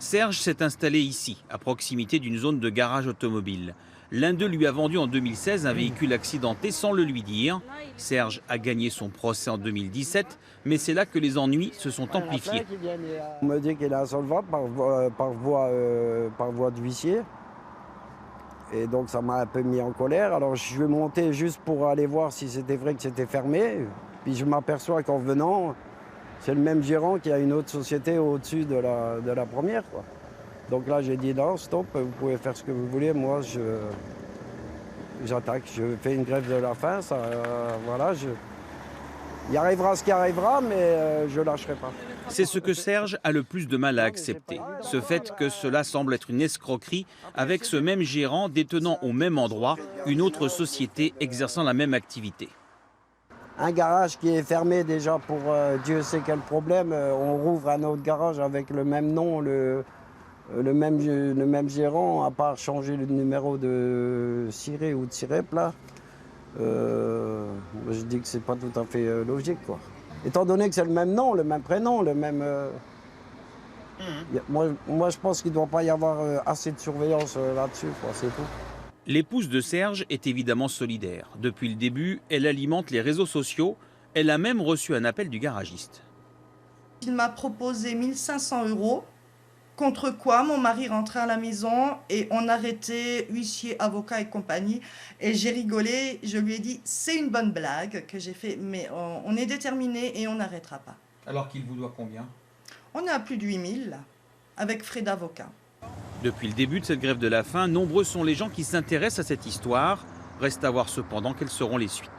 Serge s'est installé ici, à proximité d'une zone de garage automobile. L'un d'eux lui a vendu en 2016 un véhicule accidenté sans le lui dire. Serge a gagné son procès en 2017, mais c'est là que les ennuis se sont amplifiés. On me dit qu'il est insolvable par voie d'huissier. Et donc ça m'a un peu mis en colère. Alors je suis monté juste pour aller voir si c'était vrai que c'était fermé. Puis je m'aperçois qu'en venant, c'est le même gérant qui a une autre société au-dessus de la première, quoi. Donc là j'ai dit non, stop, vous pouvez faire ce que vous voulez. Moi j'attaque, je fais une grève de la faim. Il arrivera ce qui arrivera, mais je ne lâcherai pas. C'est ce que Serge a le plus de mal à accepter. Ce fait que cela semble être une escroquerie avec ce même gérant détenant au même endroit une autre société exerçant la même activité. Un garage qui est fermé déjà pour Dieu sait quel problème, on rouvre un autre garage avec le même nom, le même gérant, à part changer le numéro de ciré ou de sirep là. Je dis que c'est pas tout à fait logique, quoi. Étant donné que c'est le même nom, le même prénom, le même... Moi, je pense qu'il ne doit pas y avoir assez de surveillance là-dessus, quoi, c'est tout. L'épouse de Serge est évidemment solidaire. Depuis le début, elle alimente les réseaux sociaux. Elle a même reçu un appel du garagiste. Il m'a proposé 1 500 €, contre quoi mon mari rentrait à la maison et on arrêtait huissier, avocat et compagnie. Et j'ai rigolé, je lui ai dit c'est une bonne blague que j'ai fait, mais on est déterminé et on n'arrêtera pas. Alors qu'il vous doit combien? On est à plus de 8 000 avec frais d'avocat. Depuis le début de cette grève de la faim, nombreux sont les gens qui s'intéressent à cette histoire. Reste à voir cependant quelles seront les suites.